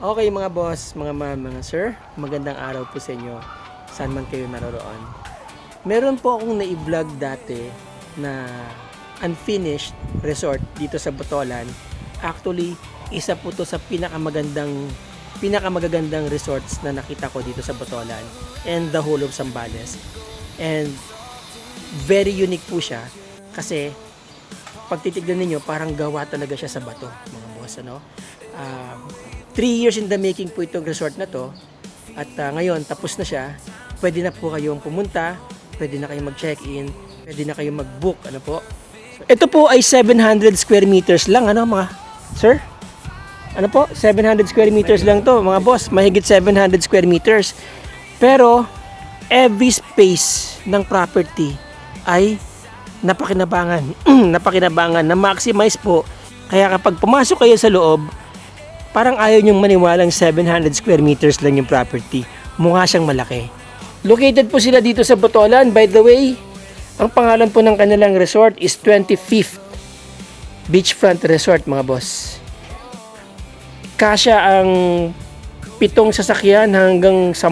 Okay mga boss, mga ma'am, mga sir, magandang araw po sa inyo, saan man kayo naroroon. Meron po akong na-vlog dati na unfinished resort dito sa Botolan. Actually, isa po to sa pinakamagagandang resorts na nakita ko dito sa Botolan and the whole of Zambales. And very unique po siya kasi pag titignan ninyo, parang gawa talaga siya sa bato, mga boss, ano? 3 years in the making po itong resort na to at ngayon tapos na siya. Pwede na po kayong pumunta, pwede na kayong mag-check-in, pwede na kayong mag-book, ano po. So, ito po ay 700 square meters lang, ano mga sir? Ano po? 700 square meters lang to, mga boss. Mahigit 700 square meters. Pero every space ng property ay napakinabangan, na maximize po. Kaya kapag pumasok kayo sa loob, parang ayaw nyong maniwalang 700 square meters lang yung property. Mukha siyang malaki. Located po sila dito sa Botolan. By the way, ang pangalan po ng kanilang resort is 25th Beachfront Resort, mga boss. Kasya ang 7 sasakyan hanggang 10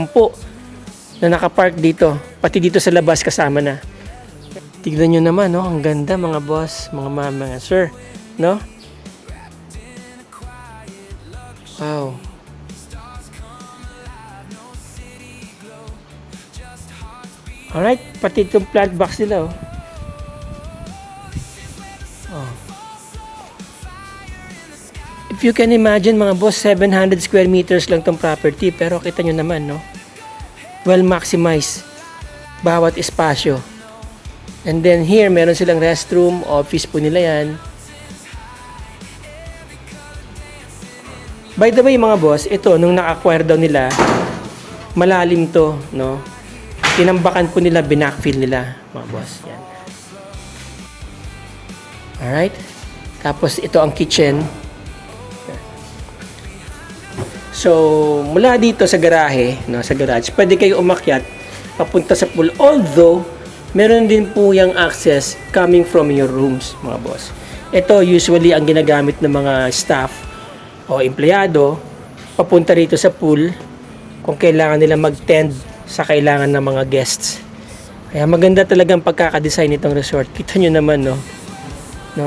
na nakapark dito. Pati dito sa labas kasama na. Tignan nyo naman, no? Ang ganda, mga boss, mga sir, no? Wow. Alright, pati itong plant box nila, oh. If you can imagine, mga boss, 700 square meters lang itong property, pero kita nyo naman, no? Well maximized bawat espasyo. And then here, meron silang restroom, office po nila yan. By the way, mga boss, ito, nung na-acquire daw nila, malalim to, no? Tinambakan po nila, binackfill nila, mga boss. Yan. Alright? Tapos, ito ang kitchen. So, mula dito sa garahe, no, sa garage, pwede kayo umakyat, papunta sa pool. Although, meron din po yung access coming from your rooms, mga boss. Ito, usually, ang ginagamit ng mga staff o empleyado papunta rito sa pool kung kailangan nila mag-tend sa kailangan ng mga guests. Kaya maganda talagang pagkakadesign nitong resort. Kita nyo naman, no?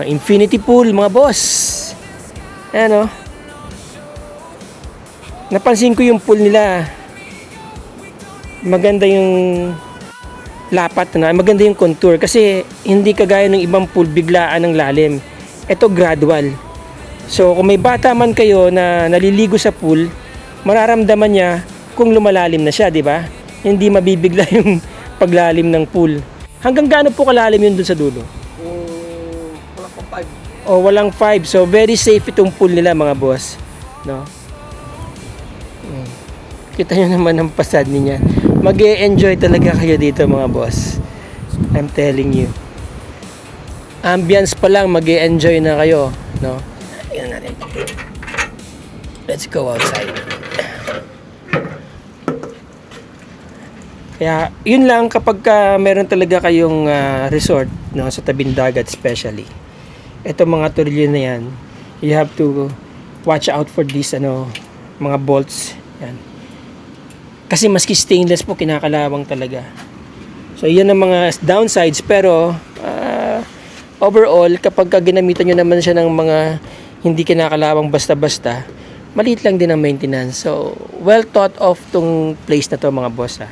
Infinity pool, mga boss. Ayan, no? Napansin ko yung pool nila. Maganda yung lapat na. Maganda yung contour kasi hindi kagaya ng ibang pool biglaan ng lalim. Ito gradual. So, kung may bata man kayo na naliligo sa pool, mararamdaman niya kung lumalalim na siya, di ba? Hindi mabibigla yung paglalim ng pool. Hanggang gaano po kalalim yun dun sa dulo? Walang 5. O, walang 5. So, very safe itong pool nila, mga boss. No? Kita nyo naman ang pasad niya. Mag-e-enjoy talaga kayo dito, mga boss. I'm telling you. Ambience pa lang, mag-e-enjoy na kayo, no? Let's go outside. Kaya yun lang kapag meron talaga kayong resort, no, sa tabing dagat especially. Ito mga turilyo na yan, you have to watch out for these mga bolts. Yan. Kasi maski stainless po, kinakalawang talaga. So yan ang mga downsides, pero overall kapag ginamitan nyo naman siya ng mga hindi kinakalawang basta-basta, maliit lang din ang maintenance. So, well thought of tong place na to, mga boss, ha.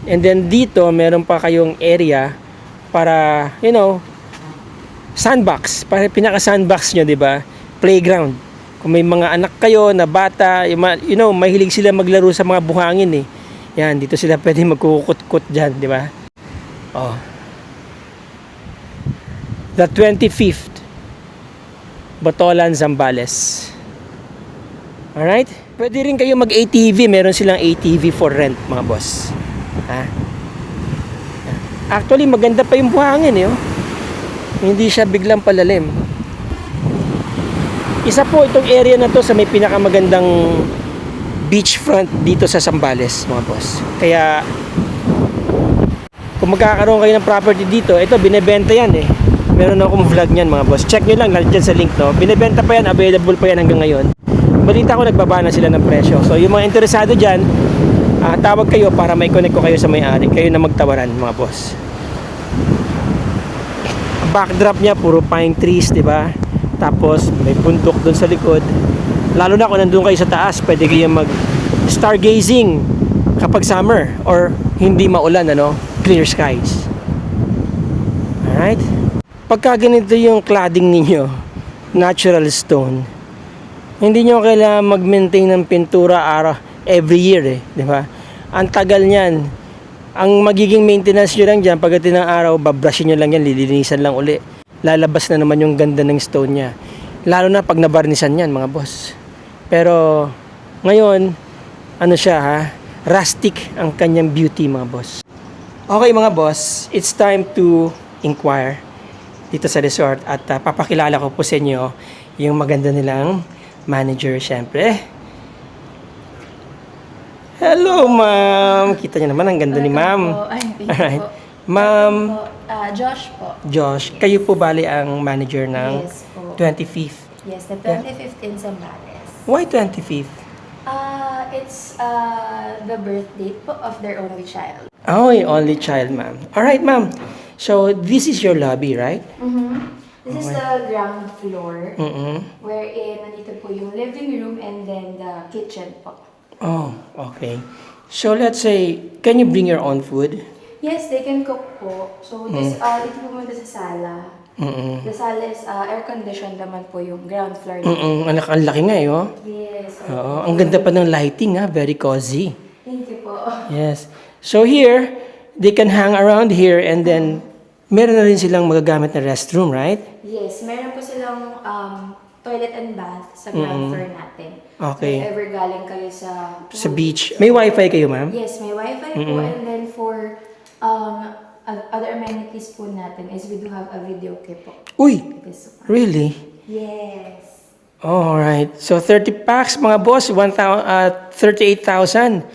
And then dito, meron pa kayong area para, sandbox. Para pinaka-sandbox nyo, di ba? Playground. Kung may mga anak kayo na bata, mahilig sila maglaro sa mga buhangin, eh. Yan, dito sila pwede magkukut-kut dyan, di ba? Oh. The 25th Botolan, Zambales. Alright? Pwede rin kayo mag-ATV. Meron silang ATV for rent, mga boss. Ha? Actually, maganda pa yung buhangin, eh. Oh. Hindi siya biglang palalim. Isa po itong area na to sa may pinakamagandang beachfront dito sa Zambales, mga boss. Kaya, kung magkakaroon kayo ng property dito, ito, binebenta yan, eh. Meron akong vlog niyan mga boss. Check nyo lang, nandiyan sa link, no? Binibenta pa yan, available pa yan hanggang ngayon. Balita ko nagbaba na sila ng presyo. So yung mga interesado dyan, tawag kayo para may connect ko kayo sa may-ari. Kayo na magtawaran mga boss. Backdrop niya puro pine trees, di ba? Tapos may bundok doon sa likod. Lalo na kung nandun kayo sa taas, pwede kayo mag stargazing kapag summer or hindi maulan, ano? Clear skies. Alright? Pagka ganito yung cladding ninyo, natural stone, hindi nyo kailangan mag-maintain ng pintura every year, di ba? Ang tagal niyan. Ang magiging maintenance nyo lang dyan, pagdating ng araw, babrushin nyo lang yan, lilinisan lang uli. Lalabas na naman yung ganda ng stone niya. Lalo na pag nabarnisan yan, mga boss. Pero, ngayon, ano siya ha? Rustic ang kanyang beauty, mga boss. Okay, mga boss, it's time to inquire dito sa resort at papakilala ko po sa inyo yung maganda nilang manager, syempre. Hello, ma'am. Kita niyo naman, ang ganda ni ma'am. Alright. Ma'am, Josh po. Josh, kayo po bali ang manager ng Yes po. 25th. Yes, the 25th in Zambales. Why 25th? It's the birth date po of their only child. Oh, yung only child, ma'am. Alright, ma'am. So, this is your lobby, right? This is the ground floor, Mm-hmm. wherein nandito po yung living room and then the kitchen po. Oh, okay. So, let's say, can you bring your own food? Yes, they can cook po. So, this, ito pumunta sa sala. The sala is air-conditioned naman po yung ground floor. Ang laki nga eh, oh. Yes. Oo, ang ganda pa ng lighting, ha? Very cozy. Thank you po. Yes. So, here, they can hang around here and then, meron na rin silang magagamit na restroom, right? Yes, meron po silang toilet and bath sa ground floor natin. Okay. If ever galing kayo sa Sa beach. May wifi kayo, ma'am? Yes, may wifi po. And then for other amenities po natin is we do have a video key po. Uy! This one. Really? Yes. Alright. So, 30 packs, mga boss, 38,000.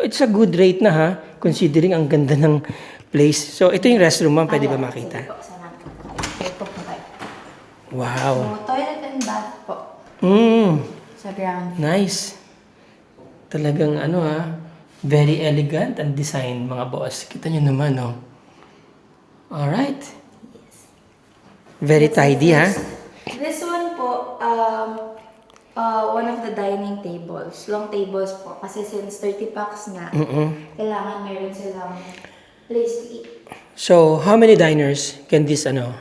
It's a good rate na, ha? Considering ang ganda ng place. So, ito yung restroom, ma'am. Pwede ba makita? Sige po, sana po. Ito po tayo. Wow. So, toilet and bath po sa ground floor. Nice. Talagang, ano, ha? Very elegant and design, mga boss. Kita nyo naman, no? Alright. Very tidy, ha? This one po, one of the dining tables. Long tables po. Kasi since 30 packs nga, kailangan meron silang place to eat. So, how many diners can this, ano?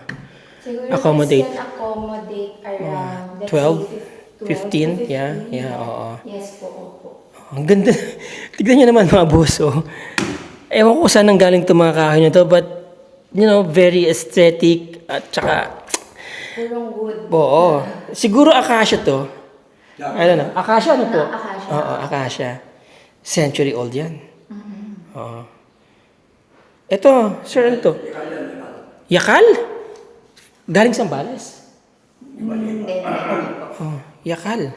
Siguro Accommodate? this can accommodate around, let's 12? say, 15? Yeah, oo. Yes po, opo. Ang ganda. Tignan nyo naman, mga boss, oh. Ewan ko saan ang galing itong mga kahoy na to, but, you know, very aesthetic, at saka, Purong wood. oo. Siguro acacia to. I don't know. Acacia, ano po? Acacia. Oo, acacia. Century old yan. Oo. Ito, sir, ano to? Yakal? Galing Zambales? Hindi po. Oh, yakal.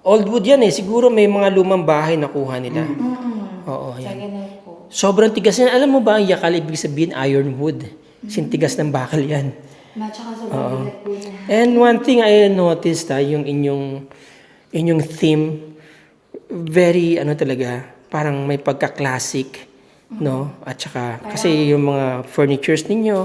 Old wood yan eh. Siguro may mga lumang bahay na kuha nila. Oo, Sa yan. ganun po. Sobrang tigas yan. Alam mo ba, ang yakal, ibig sabihin iron wood. Sintigas ng bakal yan. Tsaka sobrang bigat po niya. And one thing I noticed, yung inyong theme, very, ano talaga, parang may pagka-classic, no? At saka, kasi yung mga furnitures ninyo,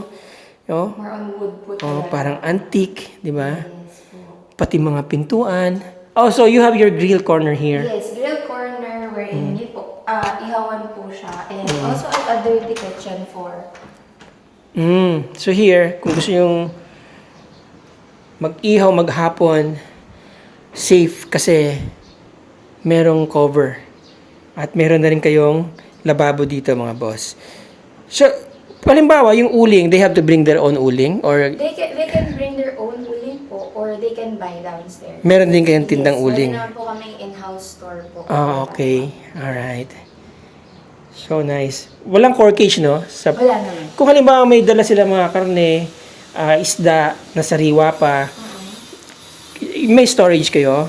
no? More on wood po Oh, talaga. parang antique, di ba? Yes po. Pati mga pintuan. Oh, so you have your grill corner here. Yes, grill corner wherein yun po, ihawan po siya. And also a dirty kitchen for So here, kung gusto yung mag-ihaw maghapon, safe kasi merong cover. At meron na rin kayong lababo dito, mga boss. So, halimbawa, yung uling, they have to bring their own uling? Or they can bring their own uling po or they can buy downstairs. meron din kayong tindang uling? Meron naman po kaming in-house store po. Ah, okay. Alright. So nice. Walang corkage, no? Wala naman. Kung halimbawa may dala sila mga karne, isda, na sariwa pa, may storage kayo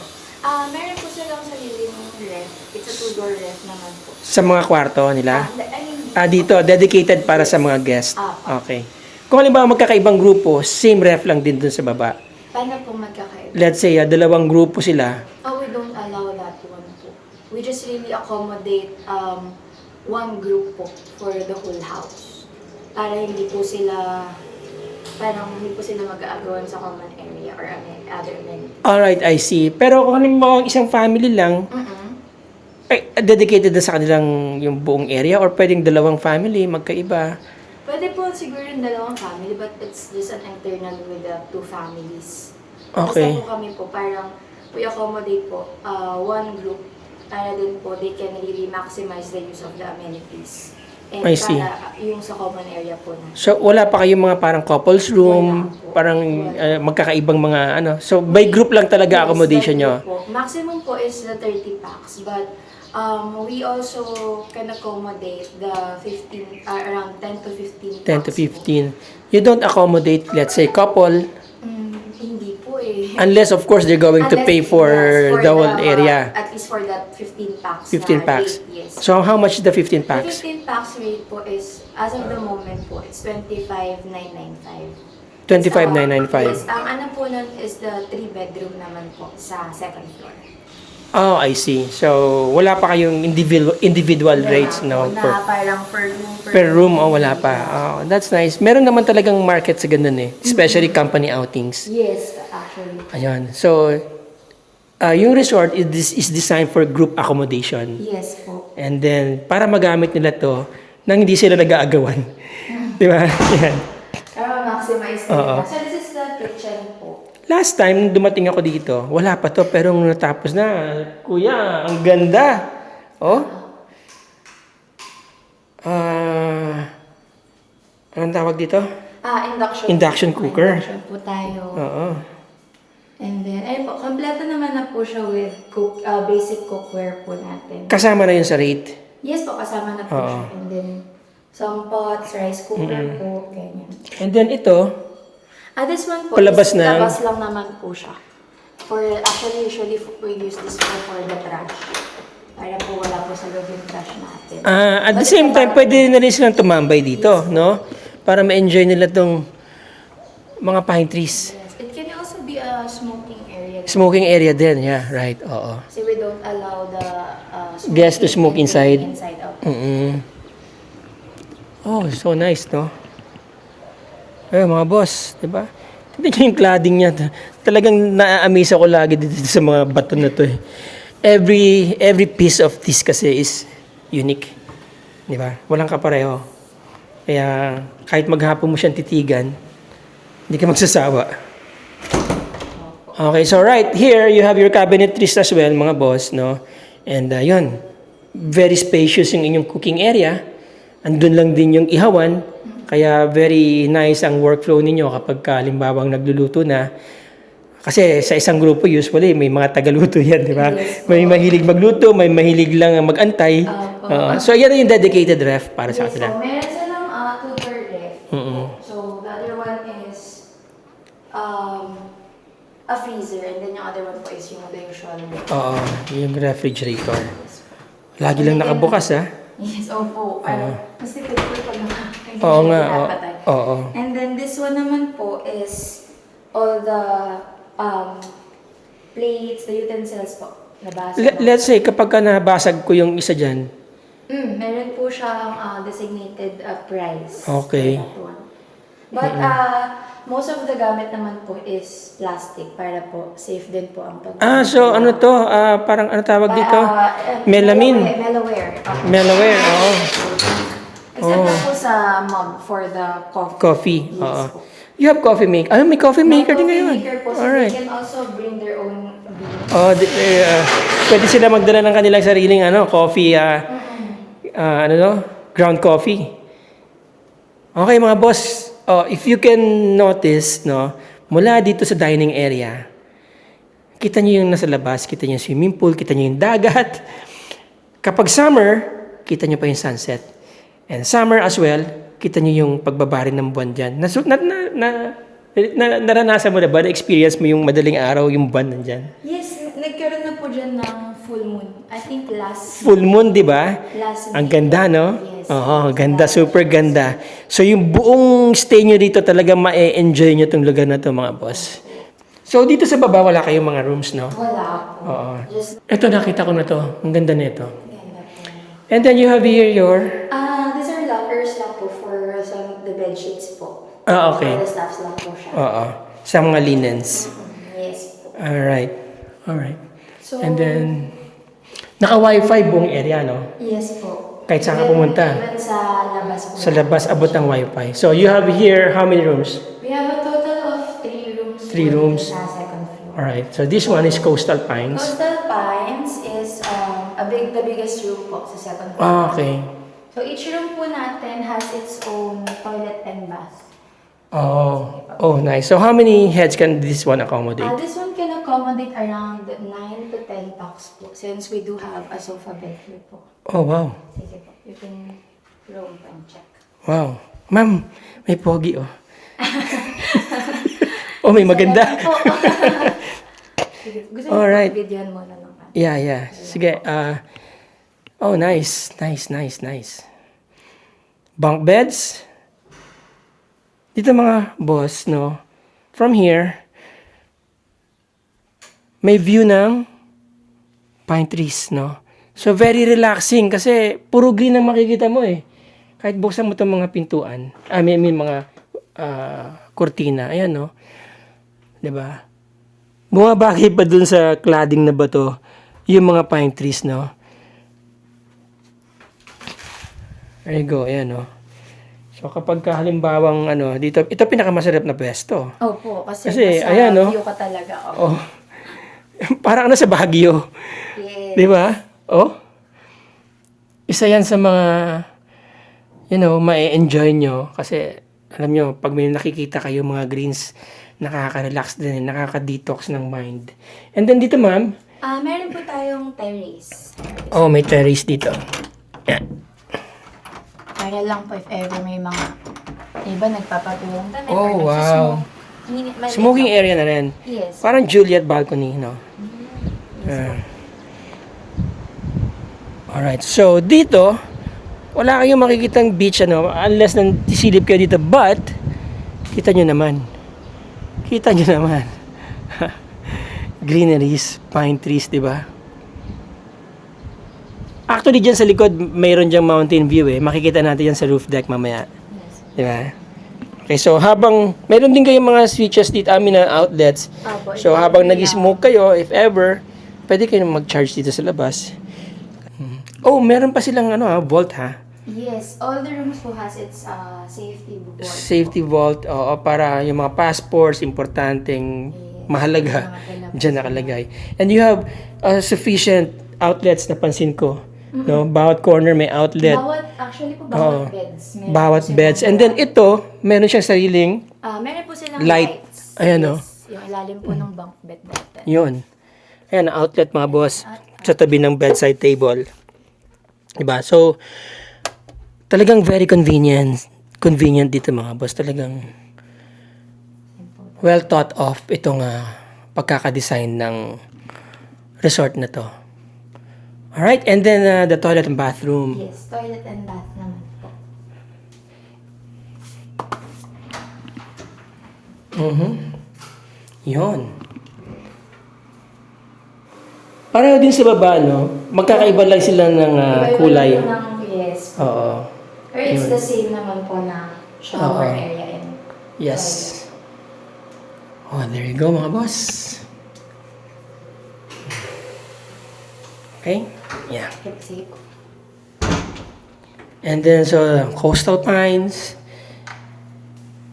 Meron po silang sariling ref. It's a two-door ref naman po. sa mga kwarto nila? I mean, Dito, dedicated para sa mga guest. Ah. Okay. Kung halimbawa magkakaibang grupo, same ref lang din dun sa baba. Paano po magkakaiba? Let's say, dalawang grupo sila. Oh, we don't allow that one po. We just really accommodate one group po for the whole house. Para hindi po sila, parang hindi po sila mag-aagawan sa common area or other amenities. Alright, I see. Pero kung halimbawa isang family lang, dedicated na sa kanilang yung buong area or pwedeng dalawang family, magkaiba. Pwede po siguro yung dalawang family, but it's just an internal with the two families. Okay. Basta po kami po, parang we accommodate po one group para din po they can really maximize the use of the amenities. And I see. para yung sa common area po na. So, wala pa kayong mga parang couples room, Wala po. parang Wala. magkakaibang mga ano. So, by group lang talaga Yes, accommodation that nyo. group po. Maximum po is the 30 packs, but we also can accommodate the 15, around 10 to 15 10 to packs po. 15. You don't accommodate, let's say, couple, Hindi po eh. unless of course they're going to Unless- pay for yes, the whole area. At least for that 15 packs 15 na packs. rate, yes. So, how much is the 15 The packs? 15 packs rate po is, as of the moment po, it's 25,995. 25,995. Yes, ang ano po nun is the 3-bedroom naman po sa second floor. Oh, I see. So, wala pa kayong individual rates, no? Na parang per room. Per room, oh, wala pa. Oh, that's nice. Meron naman talagang market sa ganun eh. Especially company outings. Yes, actually. Ayun. So, yung resort is designed for group accommodation. Yes po. And then, para magamit nila to, nang hindi sila nag-aagawan. Di ba? Yan. Para maximize Oo. nila. So this is the kitchen po. Last time, dumating ako dito, wala pa to, pero nung natapos na, kuya, ang ganda. Oh. Anong tawag dito? Induction. Induction cooker. Induction po tayo. Oo. And then, ayun po, kompleto naman na po siya with basic cookware po natin. Kasama na yun sa rate. Yes po, kasama na po Oo. siya. And then, some pots, rice cooker po, ganyan. And then ito, This one po, Palabas is na. labas lang naman po siya. Actually, usually we use this for the trash. Para po wala po sa loob yung trash natin. at the But same ito time, parang- pwede na rin silang tumambay dito, no? Para ma-enjoy nila tong mga pine trees. Yes, it can also be a smoking area. Smoking area din, yeah, right, oo. Kasi we don't allow the Guests to smoke inside. Inside out. Oh, so nice, no? Eh, mga boss, di ba? Tignan nyo yung cladding niya. Talagang na-amaze ako lagi dito sa mga bato na to eh. Every piece of this kasi is unique. Di ba? Walang kapareho. Kaya kahit maghapon mo siyang titigan, hindi ka magsasawa. Okay, so right here, you have your cabinetries as well, mga boss, no? And yun, very spacious yung inyong cooking area. Andun lang din yung ihawan. Kaya very nice ang workflow ninyo kapag kalimbawang nagluluto na. Kasi sa isang grupo usually may mga tagaluto yan, di ba? Yes, May mahilig magluto, may mahilig lang magantay. Opo. So yan yung dedicated ref para sa Yes, kanila. so meron silang two per ref. Mm-mm. So the other one is a freezer, and then yung other one po is yung the usual. Oo, yung refrigerator. Lagi lang nakabukas, ha? Yes, opo. Mas tipid po pag Oo nga, pinapatay. oo. And then this one naman po is all the plates, the utensils po. Nabasa. Let's say, kapag ka nabasag ko yung isa dyan, Meron po siyang designated price. Okay. For that one. But most of the gamit naman po is plastic para po safe din po ang pag- so ano to? Parang ano tawag dito? Melamine. Melaware. Melaware, oo. Except na po sa mug for the coffee. Coffee, Yes oo. po. You have coffee maker? May coffee maker din ngayon. Coffee maker po, so Alright. they can also bring their own beans. Oh, pwede sila magdala ng kanilang sariling coffee, ground coffee. Okay mga boss, if you can notice, no, mula dito sa dining area, kita nyo yung nasa labas, kita nyo yung swimming pool, kita nyo yung dagat. Kapag summer, kita nyo pa yung sunset. And summer as well, kita nyo yung pagbabari ng buwan dyan. Naranasan mo na ba, na-experience mo yung madaling araw, yung buwan nandyan? Yes, nagkaroon na po dyan ng full moon. I think last Full moon, di ba? last Ang May. ganda, no? Yes. Oo, ganda, super ganda. So yung buong stay nyo dito talaga ma-enjoy nyo itong lugar na to mga boss. So dito sa baba wala kayong mga rooms, no? Wala po. Oo. Just, Ito nakita ko na to. Ang ganda nito. ganda po. And then you have here your... These are lockers lang po for some of the bed sheets po. Okay. For the staffs lang po siya. Oo. Sa mga linens. Yes po. Alright. Alright. So, And then, naka-wifi buong area, no? yes po. Kahit saan ka pumunta. Even sa labas po. Sa labas, abot ng wifi. So you have here, how many rooms? We have a total of 3 rooms. 3 rooms. Sa second floor. Alright. So this one is Coastal Pines. Coastal Pines is the biggest room po sa second floor. Okay. So each room po natin has its own toilet and bath. Oh, nice. So how many heads can this one accommodate? This one can accommodate around 9 to 10 packs po since we do have a sofa bed here po. Oh, wow. Sige po, you can roam and check. Wow. Ma'am, may pogi, oh. Oh, may maganda. Sige, gusto Alright. niyo videoan muna ng Yeah. Sige. Oh, nice. Nice. Bunk beds. Dito mga boss, no? From here, may view ng pine trees, no? So, very relaxing kasi puro green ang makikita mo eh. Kahit buksan mo itong mga pintuan, may mga kurtina, ayan, no? 'Di ba? Bumabagay pa dun sa cladding na bato yung mga pine trees, no? There you go, ayan, no? So, kapag halimbawang, dito, ito pinakamasarap na pwesto. Opo, kasi Kasi, nasa ayan, no? view ka talaga. Oh. Parang sa Baguio. Yes. Di ba? Oh. Isa yan sa mga, ma-enjoy nyo. Kasi, alam nyo, pag may nakikita kayo mga greens, nakaka-relax din, nakaka-detox ng mind. And then dito, ma'am. Meron po tayong terrace. Oh, may terrace dito. Yan. Para lang po if ever may mga iba nagpapatulong kami. Oh, wow. Maliit Smoking lang. area na rin. Yes. Parang Juliet balcony, no? Alright. So, dito, wala kayong makikitang beach, unless sisilip kayo dito. But, kita nyo naman. Greeneries, pine trees, di ba? Actually, dyan sa likod, mayroon dyang mountain view eh. Makikita natin yan sa roof deck mamaya. Yes. Di ba? Okay, so habang, mayroon din kayong mga switches dito, na outlets. Opo, So ito habang yung nag-smoke kayo, if ever, pwede kayong mag-charge dito sa labas. Oh, meron pa silang vault ha? Yes, all the rooms po has its safety vault. Safety vault, oo, para yung mga passports, importanteng mahalaga, dyan nakalagay. And you have sufficient outlets, napansin ko. No, bawat corner may outlet. Bawat beds. Meron Bawat po silang beds. And then ito, meron siyang sariling meron po silang light. lights. Ayan, no? Yes, yung ilalim po ng bunk bed natin. yun. Ayan, outlet mga boss. Sa tabi ng bedside table. Diba? So, talagang very convenient. Convenient dito mga boss. Talagang well thought of itong pagkakadesign ng resort na to. Alright, and then the toilet and bathroom. Yes, toilet and bath naman po. Yun. Pareho din sa baba, no? Magkakaiba lang sila ng kulay. Yes. Oo. Or it's the same naman po na shower Oo. area and Yes. Oh, there you go mga boss. Okay? Yeah. toilet. Safe. And then, so, coastal pines,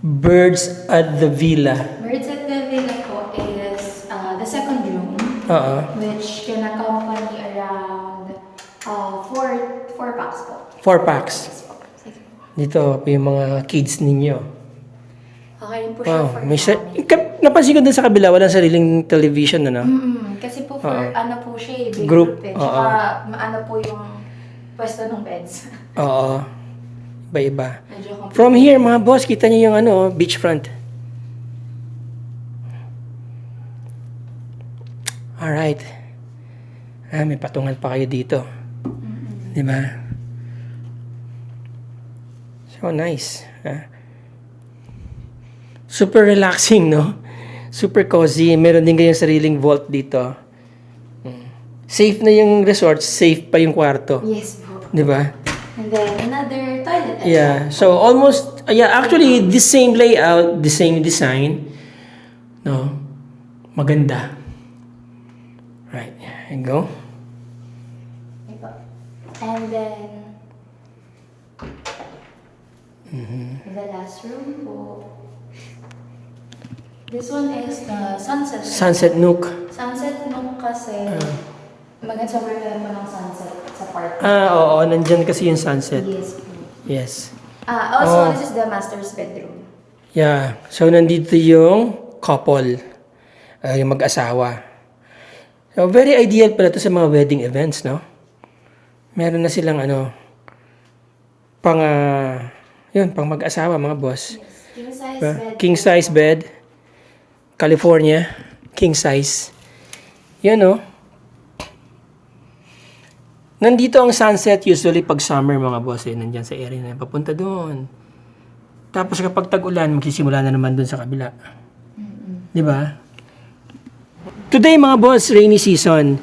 birds at the villa. Birds at the Villa po is the second room, Oo. which can accompany around 4 packs po. 4 packs. Sige. Dito, yung mga kids ninyo. Okay rin po siya Wow. for May family. napansin ko dun sa kabila, walang sariling television, ano? Kasi po for po siya big Group, group eh. Tsaka po yung pwesto ng beds. Oo. Iba-iba. Medyo complicated. From here, mga boss, kita niyo yung beachfront. Alright. May patungan pa kayo dito. Di ba? So nice. Super relaxing, no? Super cozy. Meron din kayong sariling vault dito. Safe na yung resort, safe pa yung kwarto. Yes po. Di ba? And then another toilet. Yeah. So almost, actually, the same layout, the same design. No? Maganda. Right. Here you go. Ito. And then, the last room po. This one is the sunset. Sunset Nook. Sunset nook kasi maganda sobrang ganda po ng sunset sa park. Oo. Nandyan kasi yung sunset. Yes po. Yes. Also, this is the master's bedroom. Yeah. So, nandito yung couple. Yung mag-asawa. So, very ideal pala to sa mga wedding events, no? Meron na silang pang mag-asawa, mga boss. King size Diba? bed. King size bed. California. King size. Yan, no? Nandito ang sunset usually pag summer, mga boss. Nandyan sa area na yan. Papunta doon. Tapos kapag tag-ulan, magsisimula na naman doon sa kabila. Di ba? Today, mga boss, rainy season.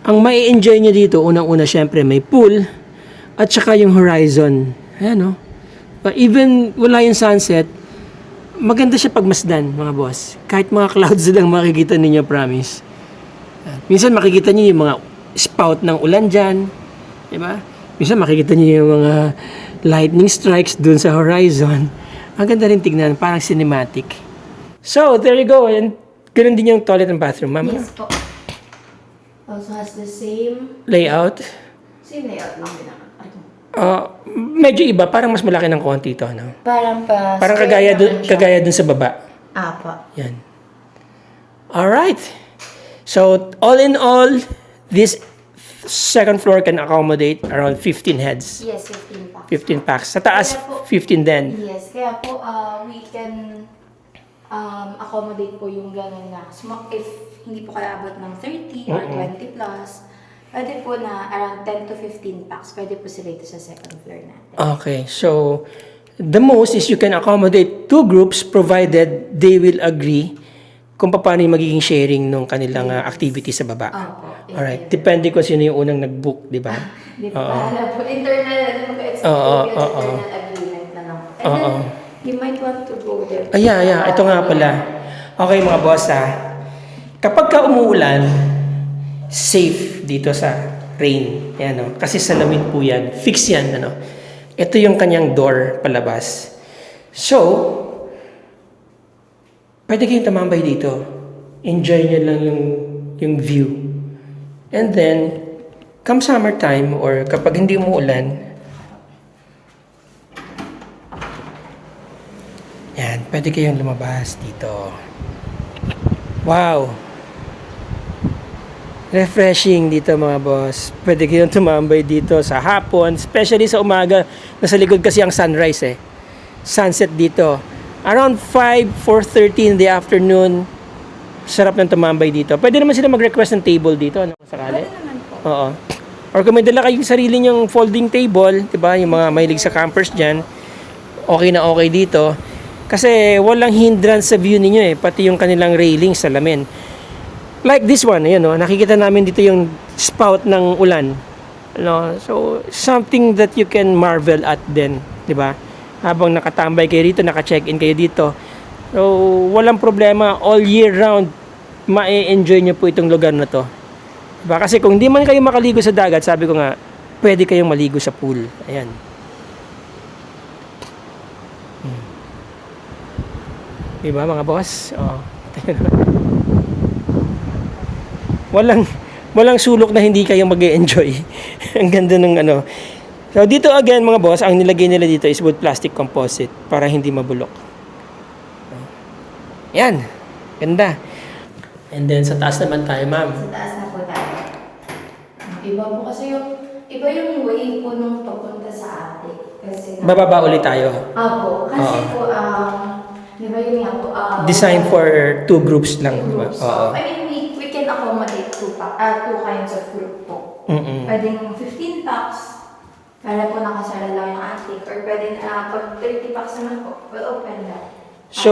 Ang mai-enjoy nyo dito, unang-una, syempre, may pool at saka yung horizon. Ayan, no? Even wala yung sunset, maganda siya pagmasdan, mga boss. Kahit mga clouds lang makikita ninyo, promise. Minsan makikita nyo yung mga spout ng ulan dyan. Diba? Minsan makikita nyo yung mga lightning strikes dun sa horizon. Ang ganda rin tignan, parang cinematic. So, there you go. And ganun din yung toilet and bathroom, ma'am. Yes po. Also has the same Layout. layout lang din naman. Medyo iba, parang mas malaki ng konti ito, no? Parang Parang kagaya dun sa baba. Apa. Yan. Alright. So, all in all, this second floor can accommodate around 15 heads. Yes, 15 packs. 15 packs. Sa taas, Kaya po- 15 din. Yes, kaya po we can accommodate po yung gano'n na if hindi po kaya abot ng 30 or 20 plus, pwede po na around 10 to 15 packs, pwede po sila ito sa second floor natin. Okay. So, the most is you can accommodate 2 groups provided they will agree kung paano yung magiging sharing ng kanilang activity sa baba. Opo. Alright. Depende kung sino yung unang nag-book, di ba? Di ba? Alam po, internal agreement na lang. And then, you might want to go there. Ito nga pala. Okay, mga boss, kapag ka umuulan, safe dito sa rain. Yan, no? Kasi salamin po yan. Fix yan, ano? Ito yung kanyang door palabas. So, pwede kayong tumambay dito. Enjoy nyo lang yung view. And then, come summertime or kapag hindi umuulan, yan, pwede kayong lumabas dito. Wow! Refreshing dito, mga boss. Pwede kayong tumambay dito sa hapon, especially sa umaga. Nasa likod kasi ang sunrise Sunset dito. Around 4:30 in the afternoon, sarap ng tumambay dito. Pwede naman sila mag-request ng table dito, ano, sakali. Pwede naman po. Oo. Or kung may dala kayong sarili nyong folding table, 'di ba, yung mga mahilig sa campers diyan, okay na okay dito. Kasi walang hindrance sa view ninyo pati yung kanilang railing sa salamin. Like this one, ayun, no, nakikita namin dito yung spout ng ulan. No? So, something that you can marvel at din, 'di ba? Habang nakatambay kayo dito, naka-check-in kayo dito. So, walang problema, all year round, ma-enjoy nyo po itong lugar na to. Diba? Kasi kung hindi man kayo makaligo sa dagat, sabi ko nga, pwede kayong maligo sa pool. Ayan. Diba, mga boss? Oh. walang sulok na hindi kayo mag-enjoy. Ang ganda ng ano. So, dito again, mga boss, ang nilagay nila dito is wood plastic composite para hindi mabulok. Yan. Ganda. And then, sa taas naman tayo, ma'am. Sa taas na po tayo. Iba po kasi iba yung way po nung papunta sa atin. Kasi Bababa ulit tayo. Opo. Kasi po, di ba yun nga po, Design for 2 groups lang, di ba? groups. Oo. I mean, we can accommodate two kinds of group po. Mm-mm. Pwedeng 15 packs Para po nakasara lang yung attic. Or pwede na, pag 30 packs naman po, we'll open that. So,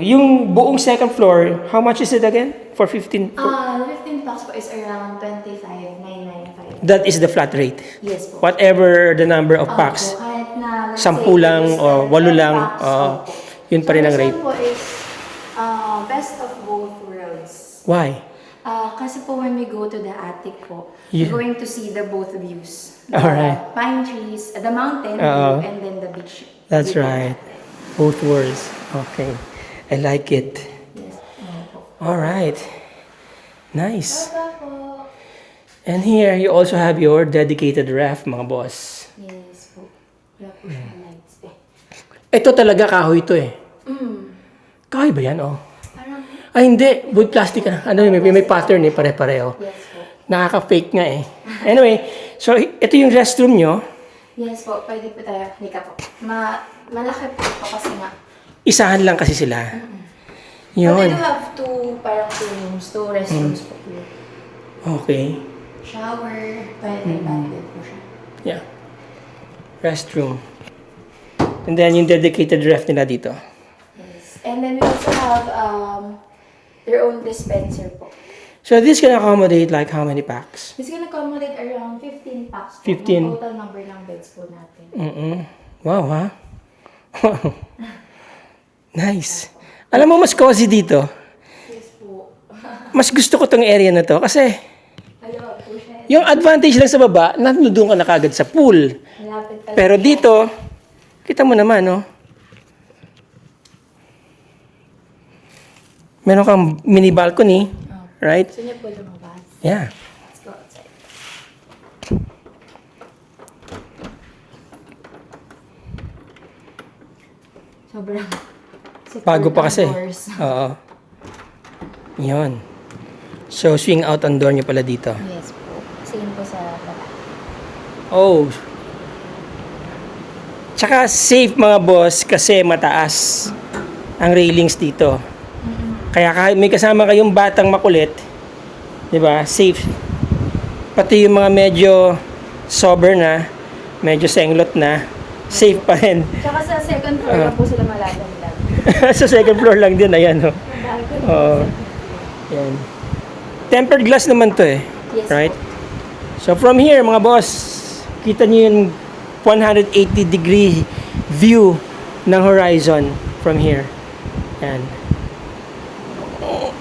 yung buong second floor, how much is it again? For 15? The 15 packs po is around 25,995. That is the flat rate. Yes po. Whatever the number of packs. Opo, kahit na, let's 10 say, lang it is o 10 8 lang, packs, opo. yun pa rin ang So, rate. this one po is best of both worlds. Why? Kasi po when we go to the attic po, Yeah. we're going to see the both views. The Alright. pine trees, the mountain Oo. view, and then the beach. That's view. right. Both worlds. Okay. I like it. Yes. Po. Alright. Nice. Baba po. And here, you also have your dedicated ref, mga boss. Yes po. Wala po siya lights eh. Ito talaga kahoy to eh. Kahoy ba yan? Oh. Parang, Ay, hindi. Wood plastic. Ano, may pattern eh, pare-pareho. yes po. Nakaka-fake nga eh. Anyway, so ito yung restroom nyo. Yes po, pwede po tayo. Nika po. Malaki po ito kasi nga. Isahan lang kasi sila. But we do Yun. have parang two rooms, two restrooms po here. Okay. Shower, pwede banded po siya. Yeah. Restroom. And then yung dedicated ref nila dito. Yes. And then we also have their own dispenser po. So this can accommodate like how many packs? This can accommodate around 15 packs po. 15. Yung total number ng beds po natin. Wow, ha? Wow. Nice. Alam mo, mas cozy dito. Yes po. Mas gusto ko tong area na to kasi Ayaw po siya. yung advantage lang sa baba, nandun ka na kagad sa pool. Malapit pa lang Pero siya. dito, kita mo naman, no? Meron kang mini balcony, right? Gusto niyo po lumabas? Yeah. Let's go outside. Sobrang secure Bago pa ng kasi. doors. Oo. Yun. So, swing out ang door niyo pala dito. Yes po. Same po sa baba. Oh. Tsaka safe mga boss kasi mataas ang railings dito. Kaya kahit may kasama kayong batang makulit, 'di ba? Safe. Pati yung mga medyo sober na, medyo senglot na, safe pa rin. Tsaka sa second floor lang po sila malalamlag. Sa second floor lang din, ayan, oh. Balcony. Oo. Yan. Tempered glass naman to eh. Yes Right? po. So from here, mga boss, kita niyo yung 180-degree view ng horizon from here. Yan.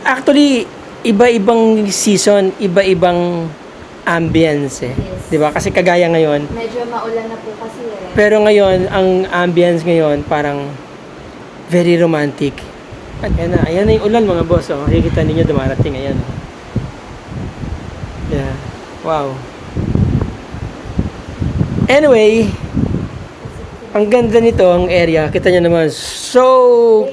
Actually, iba-ibang season, iba-ibang ambience eh. Yes. 'Di ba? Kasi kagaya ngayon, Medyo maulan na po kasi eh. pero ngayon, ang ambience ngayon parang very romantic. Ayan na yung ulan mga boss. Oh. Makikita ninyo dumarating. Ayan. Yeah. Wow. Anyway, ang ganda nito, ang area. Kita nyo naman, so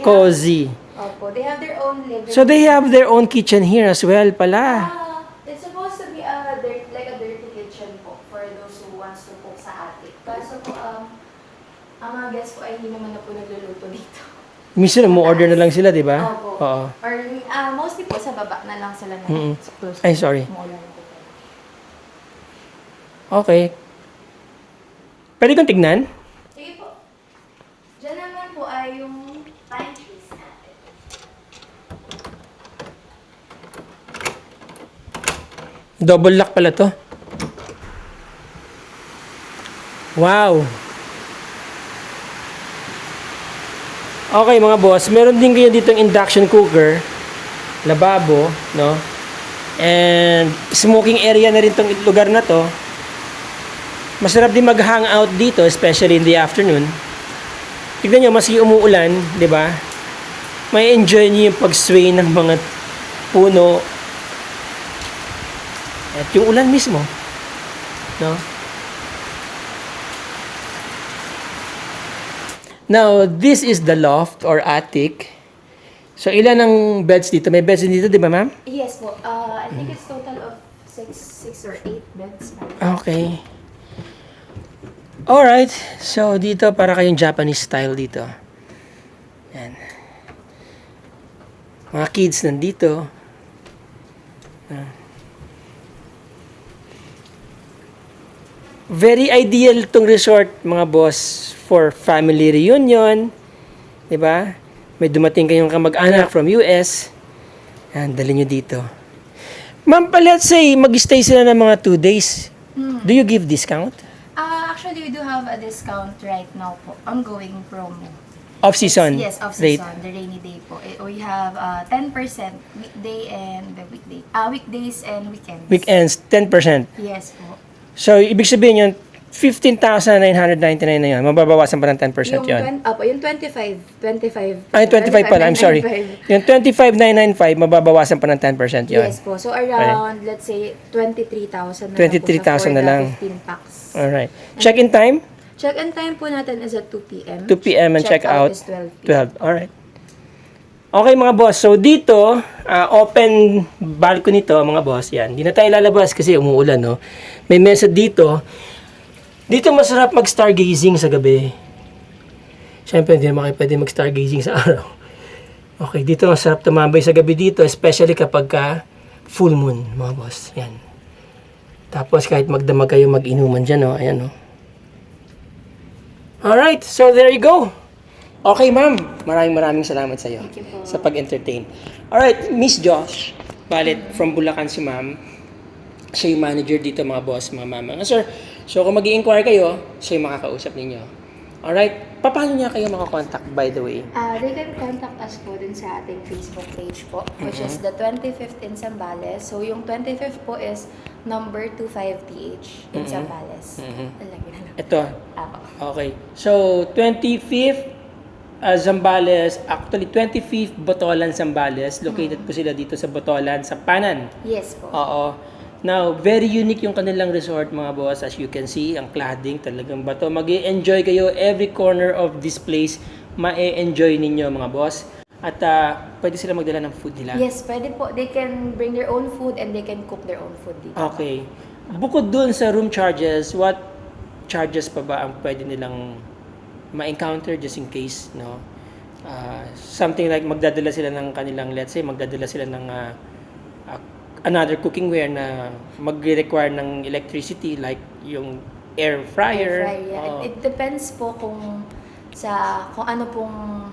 cozy. Opo, they have their own living. So they have their own kitchen here as well pala. It's supposed to be like a dirty kitchen po for those who wants to cook sa attic. Kaso po, ang mga guests po ay hindi naman na po nagluluto dito. Minsan mo order na lang sila, di ba? Opo. Oo. Or mostly po sa baba na lang sila na close. Ay, sorry. Maulan po. Okay. Pwede kong tignan? Sige po. Diyan naman po ay yung pine trees natin. Double lock pala to. Wow. Okay mga boss, meron din kayo ditong induction cooker, lababo, no? And smoking area na rin tong lugar na to. Masarap din mag-hangout dito, especially in the afternoon. Tignan nyo, maski umuulan, di ba? May enjoy niyo yung pag-sway ng mga puno. At yung ulan mismo. No? Now, this is the loft or attic. So, ilan ang beds dito? May beds din dito, di ba, ma'am? Yes po. I think it's total of 6 or 8 beds. Okay. Alright. So, dito, para kayong Japanese style dito. Yan. Mga kids nandito. Very ideal tong resort, mga boss, for family reunion. 'Di ba? May dumating kayong kamag-anak from US. Yan, dali nyo dito. Ma'am, let's say, mag-stay sila ng mga 2 days. Do you give discount? Actually, we do have a discount right now po. Ongoing promo. Off-season Yes, rate? off-season, the rainy day po. We have 10% weekday and the weekday. Weekdays and weekends. Weekends, 10%. Yes po. So, ibig sabihin yun, 15,999 na yun. Mababawasan pa ng 10% yun. Yung 25. Ay, 25 pala. I'm sorry. Yung 25,995, mababawasan pa ng 10% yun. Yes po. So, around, let's say, 23,000 na 23,000 na lang. For the 15 packs. Alright. Check-in time? Check-in time po natin is at 2 p.m. 2 p.m. and check-out is 12 p.m. 12. Alright. Okay mga boss, so dito, open balcony to mga boss, yan. Hindi na tayo lalabas kasi umuulan, no? May mesa dito. Dito masarap mag-stargazing sa gabi. Siyempre, hindi naman kayo pwede mag-stargazing sa araw. Okay, dito masarap tumambay sa gabi dito, especially kapag full moon, mga boss. Yan. Tapos kahit magdamag kayo mag-inuman dyan, no? Ayan, no? Alright, so there you go. Okay, ma'am. Maraming salamat sa iyo sa pag-entertain. Alright, Miss Josh, Balit from Bulacan si ma'am. Siya yung manager dito, mga boss, mga mama. Sir, so kung mag-i-inquire kayo, siya yung makakausap ninyo. Alright, paano niya kayo makakontakt, by the way? They can contact us po dun sa ating Facebook page po, which is the 25th in Zambales. So, yung 25th po is number 25TH in Zambales. Lagi na lang. Ito. Ako. Okay. So, 25th Zambales, actually 25th Botolan, Zambales. Located po sila dito sa Botolan, sa Panan. Yes po. Oo. Now, very unique yung kanilang resort, mga boss. As you can see, ang cladding talagang bato. Mag-i-enjoy kayo every corner of this place. Ma-enjoy ninyo, mga boss. At pwede sila magdala ng food nila. Yes, pwede po. They can bring their own food and they can cook their own food dito. Okay. Bukod dun sa room charges, what charges pa ba ang pwede nilang ma-encounter just in case, no? Something like magdadala sila ng kanilang, let's say, magdadala sila ng another cookingware na mag-require ng electricity like yung air fryer. Yeah. It depends po kung ano pong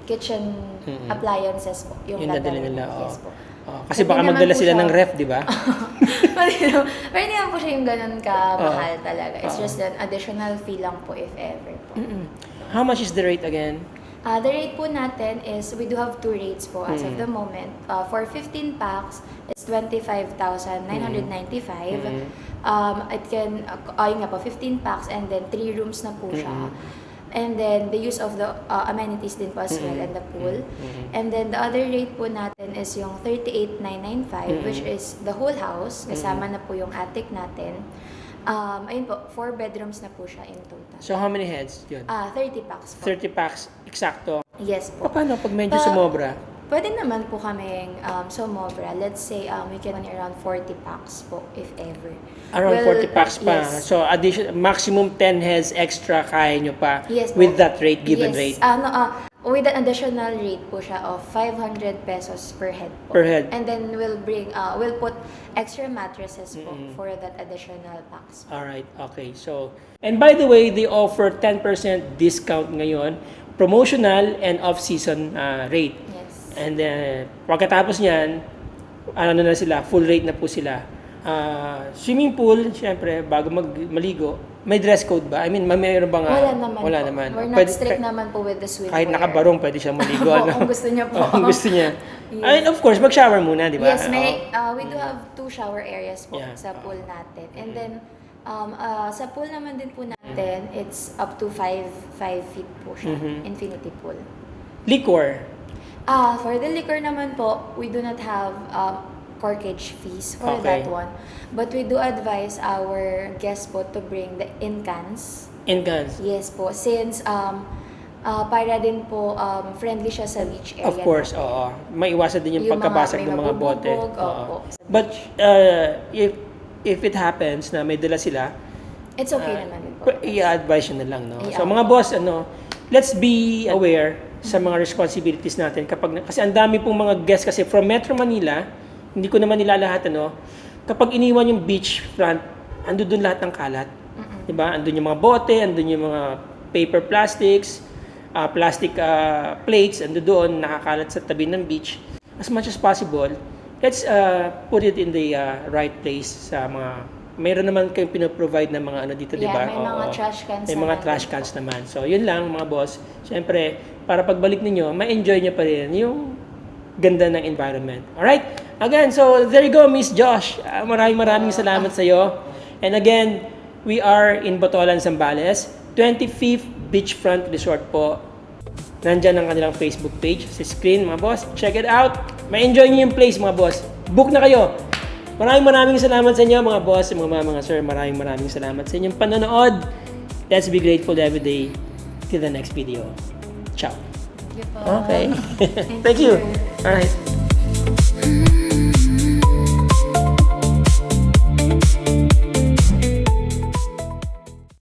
kitchen appliances po yung dadala dadalhin nila. po. Yes po. Kasi baka Hindi magdala naman po sila siya- ng ref, di ba? Pero hindi naman po siya yung ganun ka-mahal talaga. It's just an additional fee lang po if ever po. How much is the rate again? The rate po natin is, we do have 2 rates po as of the moment. For 15 packs, it's 25,995. It can, ayun nga po, 15 packs and then 3 rooms na po siya. And then the use of the amenities din po as well and the pool. And then the other rate po natin is yung 38,995 which is the whole house. Kasama na po yung attic natin. Ayun po, 4 bedrooms na po siya in total. So how many heads yun? 30 packs po. 30 packs, eksakto. Yes po. Paano pag medyo sumobra? Pwede naman po kaming sumobra. Let's say we can around 40 packs po if ever. Around 40 packs pa. Yes. So maximum 10 heads extra kaya nyo pa Yes po. with that rate, given yes. rate. With an additional rate po siya of 500 pesos per head po. Per head. And then we'll put extra mattresses po for that additional packs. Alright, okay. So, and by the way, they offer 10% discount ngayon, promotional and off-season rate. Yes. And then, pagkatapos niyan, na sila, full rate na po sila. Swimming pool, syempre, bago maligo, may dress code ba? I mean, mayroon bang... Wala naman po. We're not strict naman po with the swimwear. Kahit nakabarong, pwede siyang maligo. Opo, kung gusto niya po. Kung gusto niya. Yes. And of course, mag-shower muna, di ba? Yes, we do have 2 shower areas po sa pool natin. And then, sa pool naman din po natin, it's up to 5 feet po siya. Infinity pool. Liquor. For the liquor naman po, we do not have corkage fees for Okay. that one. But we do advise our guests po to bring the in cans. In guns. Yes po, since para din po friendly siya sa beach area. Of course, natin. oo. Maiwasan din yung pagkabasag may ng mga bote. mabububog, Oo. opo. But if it happens na may dala sila, It's okay naman din po. i-advise nyo na lang, no? So Yeah. mga boss, let's be aware sa mga responsibilities natin kasi ang dami pong mga guests kasi from Metro Manila, hindi ko naman nila lahat, kapag iniwan yung beach front, ando doon lahat ng kalat. Diba? Andun yung mga bote, andun yung mga paper plastics, plastic plates, andun doon, nakakalat sa tabi ng beach. As much as possible, let's put it in the right place sa mga... Mayroon naman kayong pinoprovide ng mga ano dito, di ba? May mga trash cans May mga naman trash dito. cans naman. So, yun lang mga boss. Siyempre, para pagbalik ninyo, ma-enjoy nyo pa rin yung ganda ng environment. Alright? Again, so there you go, Miss Josh. Maraming salamat sa iyo. And again, we are in Botolan, Zambales, 25th Beachfront Resort po. Nandyan ang kanilang Facebook page sa screen, mga boss. Check it out. Ma-enjoy nyo yung place, mga boss. Book na kayo. Maraming salamat sa inyo, mga boss, mga sir. Maraming salamat sa inyong panonood. Let's be grateful every day. Till the next video. Ciao. Thank you po. Okay. Thank you. Alright.